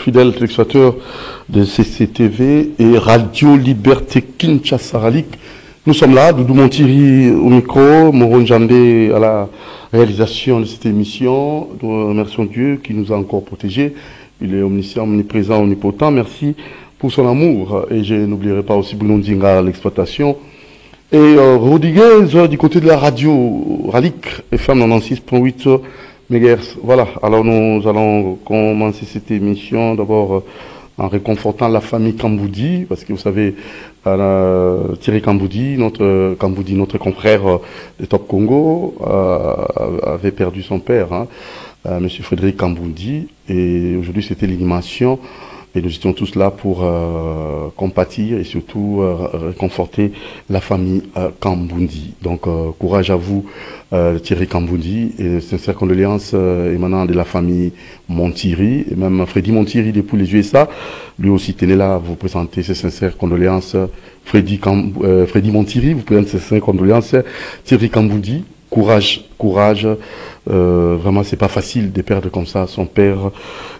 Fidèles téléspectateurs de CCTV et Radio Liberté Kinshasa Ralik. Nous sommes là, Doudou Montiri au micro, Moron Jandé à la réalisation de cette émission. Nous remercions Dieu qui nous a encore protégés. Il est omniscient, omniprésent, omnipotent. Merci pour son amour. Et je n'oublierai pas aussi Bruno Ndinga à l'exploitation. Et Rodriguez du côté de la radio Ralik, FM 96.8 MHz. Voilà, alors nous allons commencer cette émission d'abord en réconfortant la famille Kamboudi, parce que vous savez, Thierry Kamboudi, notre confrère de Top Congo, avait perdu son père, Monsieur Frédéric Kamboudi, et aujourd'hui c'était l'inhumation. Et nous étions tous là pour compatir et surtout réconforter la famille Kamboudi. Donc courage à vous Thierry Kamboudi et sincères condoléances émanant de la famille Montiri et même Freddy Montiri depuis les USA. Lui aussi tenait là à vous présenter ses sincères condoléances. Freddy Montiri, vous présente ses sincères condoléances. Thierry Kamboudi. Courage, courage. Vraiment, c'est pas facile de perdre comme ça son père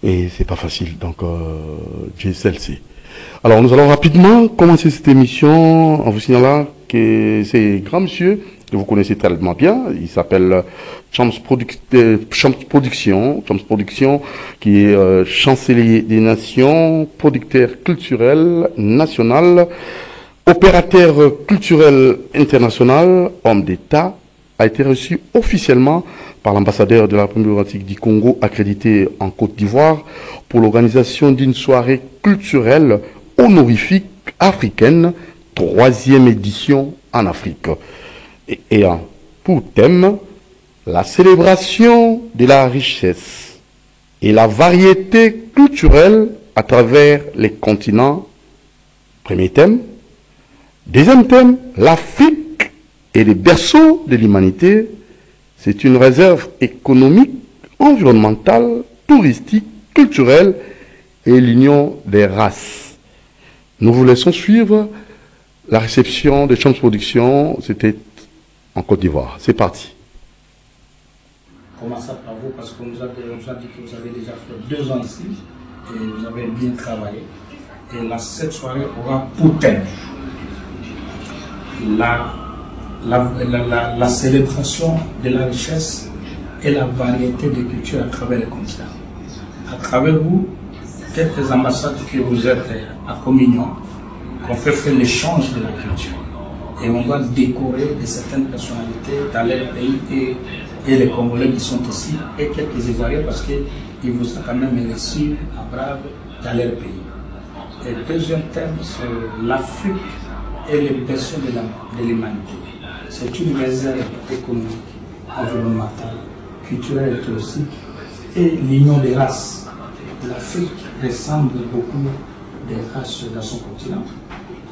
et c'est pas facile. Donc, Dieu seul sait. Alors, nous allons rapidement commencer cette émission en vous signalant que c'est grand monsieur que vous connaissez tellement bien. Il s'appelle Champs Production, qui est chancelier des nations, producteur culturel national, opérateur culturel international, homme d'État, a été reçu officiellement par l'ambassadeur de la République démocratique du Congo accrédité en Côte d'Ivoire pour l'organisation d'une soirée culturelle honorifique africaine, 3e édition en Afrique, et ayant pour thème la célébration de la richesse et la variété culturelle à travers les continents. Premier thème. Deuxième thème, l'Afrique et les berceaux de l'humanité. C'est une réserve économique, environnementale, touristique, culturelle et l'union des races. Nous vous laissons suivre la réception de Champs Production. C'était en Côte d'Ivoire. C'est parti. Commençons par vous parce qu'on nous a dit que vous avez déjà fait 2 ans ici et vous avez bien travaillé. Et là, cette soirée aura pour thème la célébration de la richesse et la variété des cultures à travers les continents. À travers vous, quelques ambassades que vous êtes à communion, qu'on fait faire l'échange de la culture. Et on va décorer de certaines personnalités dans leur pays et les Congolais qui sont ici et quelques Ivoiriens parce qu'ils vous ont quand même reçu à brave dans leur pays. Et le deuxième thème, c'est l'Afrique et les berceaux de l'humanité. C'est une réserve économique, environnementale, culturelle et touristique et l'union des races. L'Afrique ressemble beaucoup des races dans son continent.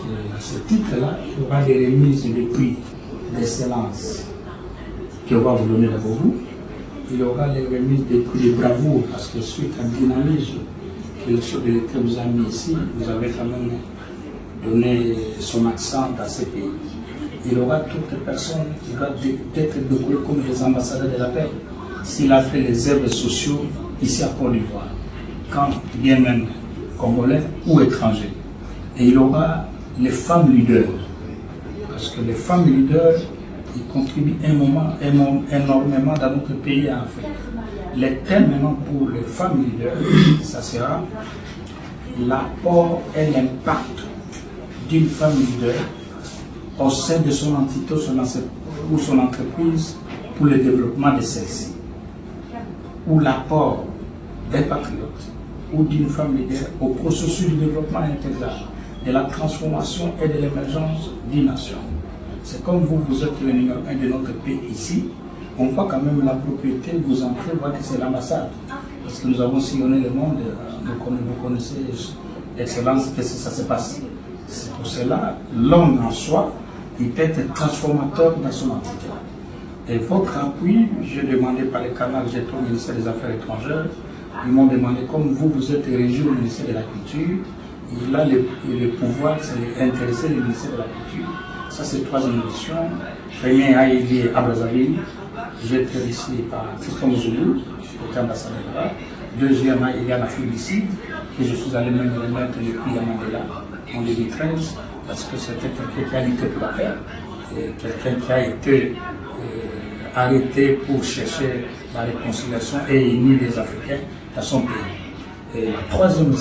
Et à ce titre-là, il y aura des remises de prix d'excellence qu'on va vous donner d'abord vous. Il y aura les remises des prix de bravoure parce que suite à le dynamisme que le chef de l'État vous a mis ici, vous avez quand même donné son accent dans ces pays. Il y aura toutes les personnes qui doivent être décorées comme les ambassadeurs de la paix. S'il a fait les œuvres sociaux ici à Côte d'Ivoire, quand bien même congolais ou étrangers. Et il y aura les femmes leaders. Parce que les femmes leaders, ils contribuent énormément dans notre pays en Afrique. Les thèmes maintenant pour les femmes leaders, ça sera l'apport et l'impact d'une femme leader au sein de son entité ou son entreprise pour le développement de celle-ci, ou l'apport d'un patriote ou d'une femme leader au processus de développement intégral, de la transformation et de l'émergence d'une nation. C'est comme vous êtes le numéro 1 de notre pays ici, on voit quand même la propriété, vous entrez, voir que c'est l'ambassade, parce que nous avons sillonné le monde, vous connaissez, Excellence, qu'est-ce que ça se passe. C'est pour cela, l'homme en soi, il peut être transformateur dans son entité. Et votre appui, j'ai demandé par les canaux que j'étais au ministère des Affaires étrangères, ils m'ont demandé, comme vous êtes régi au ministère de la Culture, il a le pouvoir d'intéresser le ministère de la Culture. Ça, c'est 3e édition. Premier a été à Brazzaville. J'ai été ici par Tristan Zoulou, qui était ambassadeur là-bas. Deuxièmement, il y a l'Afrique du Sud, que je suis allé même remettre le prix à Mandela en 2013, parce que c'était quelqu'un qui a lutté pour la paix, quelqu'un qui a été arrêté pour chercher la réconciliation et unir les Africains dans son pays. Et la troisième,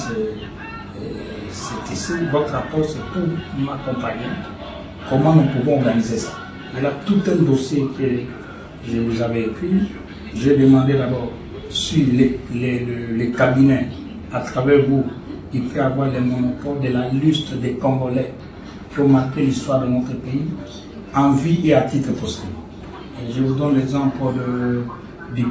c'est ici, votre rapport, c'est pour m'accompagner. Comment nous pouvons organiser ça? Il y a tout un dossier que je vous avais écrit. J'ai demandé d'abord si les cabinets, à travers vous, il peut avoir le monopole de la liste des Congolais qui ont marqué l'histoire de notre pays, en vie et à titre posthume. Je vous donne l'exemple du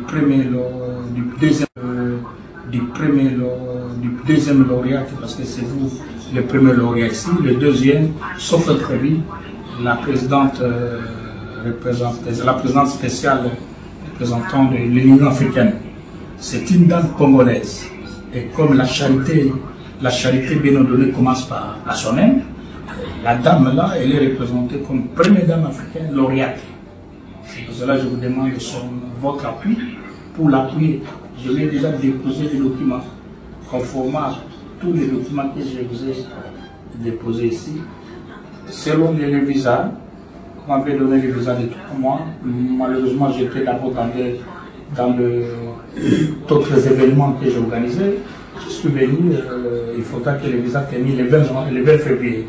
deuxième lauréat, parce que c'est vous le premier lauréat ici. Le deuxième, sauf prévu, la présidente spéciale représentante de l'Union africaine. C'est une dame congolaise. Et comme la charité bien donnée commence par son nom, la dame là, elle est représentée comme première dame africaine lauréate. C'est pour cela que je vous demande votre appui pour l'appuyer. Je vais déjà déposer des documents conformément à tous les documents que je vous ai déposés ici. Selon les visas, on m'avait donné les visas de 3 mois. Malheureusement, j'étais d'abord dans d'autres événements que j'ai organisés. Je suis venu, il faudra que les visas terminent le 20 février.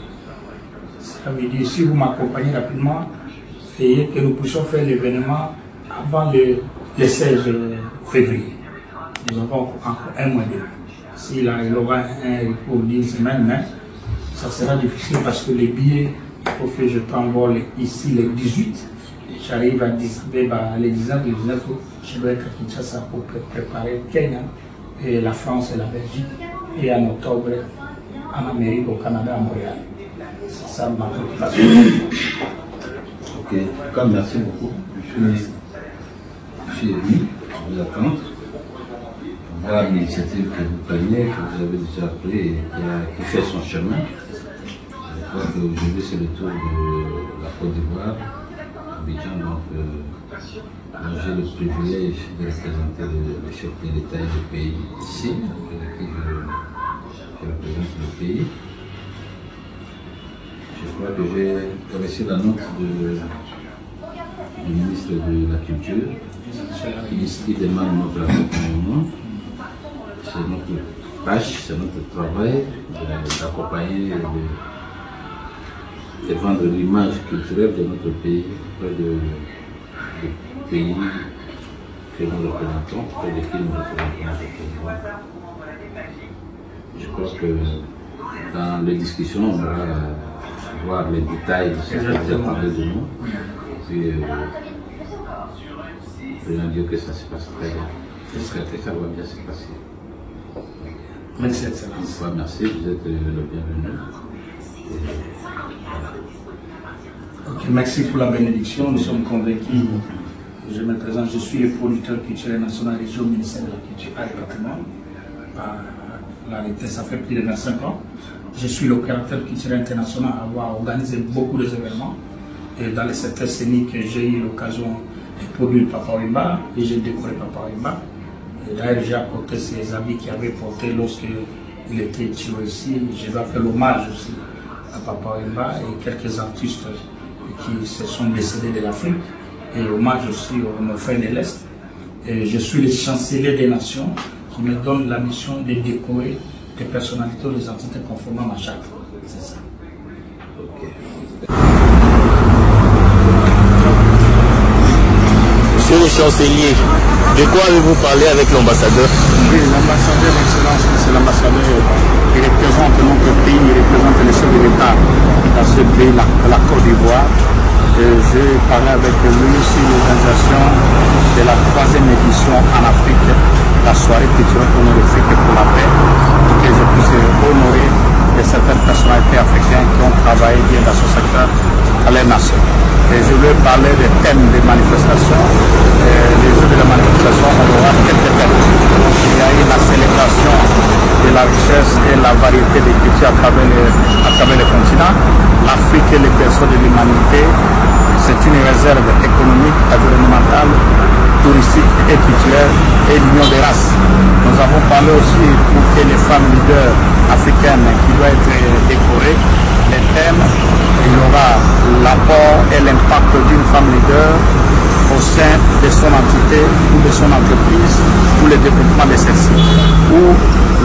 Ça veut dire, si vous m'accompagnez rapidement, et que nous puissions faire l'événement avant le 16 février. Nous avons encore un mois de. S'il aura un repos d'une semaine, mais ça sera difficile parce que les billets, il faut que je t'envole ici le 18. J'arrive à Addis Abeba le 19, je dois être à Kinshasa pour préparer Kenya et la France et la Belgique. Et en octobre, en Amérique, au Canada, à Montréal. C'est ça ma préoccupation. Ok, en tout cas, merci beaucoup. Je suis ému, je vous attends. Voir l'initiative que vous preniez, que vous avez déjà pris et qui fait son chemin. Je crois qu'aujourd'hui, c'est le tour de la Côte d'Ivoire, Abidjan, donc j'ai le privilège de représenter le chef de l'État et du pays ici, avec qui je représente le pays. Je crois que j'ai reçu la note du ministre de la Culture qui demande notre accompagnement. C'est notre tâche, c'est notre travail d'accompagner et vendre l'image culturelle de notre pays auprès du pays que nous représentons, auprès de qui nous représentons. Je crois que dans les discussions, on va voir les détails de ce que vous avez parlé de nous. Puis, je veux dire que ça se passe très bien. J'espère que ça va bien se passer. Merci, Excellence. Une fois, merci, vous êtes le bienvenu. Okay, merci pour la bénédiction. Nous sommes convaincus. Je me présente, je suis le producteur culturel national région au ministère de la Culture et du Patrimoine. Ça fait plus de 25 ans. Je suis l'opérateur culturel international à avoir organisé beaucoup d'événements. Et dans les secteurs scéniques, j'ai eu l'occasion de produire Papa Wemba et j'ai décoré Papa Wemba. D'ailleurs, j'ai apporté ses habits qu'il avait portés lorsqu'il était tué ici. Je dois faire l'hommage aussi à Papa Wemba et quelques artistes qui se sont décédés de l'Afrique. Et hommage aussi aux Nofins de l'Est. Et je suis le chancelier des nations qui me donne la mission de décorer des personnalités ou des entités conformes à ma charte. C'est ça. Monsieur le chancelier, de quoi avez-vous parlé avec l'ambassadeur? Oui, l'ambassadeur, Excellence, c'est l'ambassadeur qui représente notre pays, il représente le chef de l'État dans ce pays, la Côte d'Ivoire. J'ai parlé avec lui sur l'organisation de la 3e édition en Afrique, la soirée culturelle honorifique pour la paix, pour que je puisse honorer certaines personnalités africaines qui ont travaillé bien dans ce secteur à leur nation. Et je vais parler des thèmes des manifestations. Les jours de la manifestation, on aura quelques thèmes. Il y a eu la célébration de la richesse et la variété des cultures à travers le continent. L'Afrique est le berceau de l'humanité. C'est une réserve économique, environnementale touristique et culturelle et l'union des races. Nous avons parlé aussi pour que les femmes leaders africaines qui doivent être décorées, les thèmes, il y aura l'apport et l'impact d'une femme leader au sein de son entité ou de son entreprise pour le développement de celle-ci, ou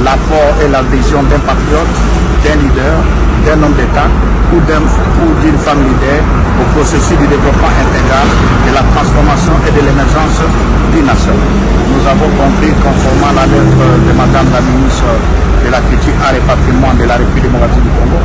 l'apport et la vision d'un patriote, d'un leader, d'un homme d'État ou d'une femme leader au processus du développement intégral, de la transformation et de l'émergence d'une nation. Nous avons compris, conformément à la lettre de Madame la ministre de la Culture, Art et Patrimoine de la République démocratique du Congo,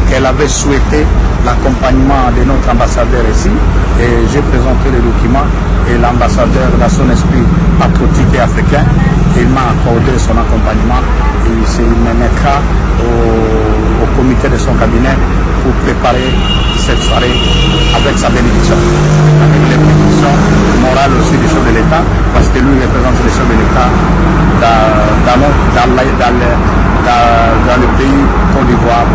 qu'elle avait souhaité l'accompagnement de notre ambassadeur ici, et j'ai présenté le document, et l'ambassadeur, dans son esprit patriotique et africain, il m'a accordé son accompagnement, et il me mettra au comité de son cabinet pour préparer cette soirée avec sa bénédiction, avec les bénédictions morales aussi du chef de l'État, parce que lui représente le chef de l'État dans le pays Côte d'Ivoire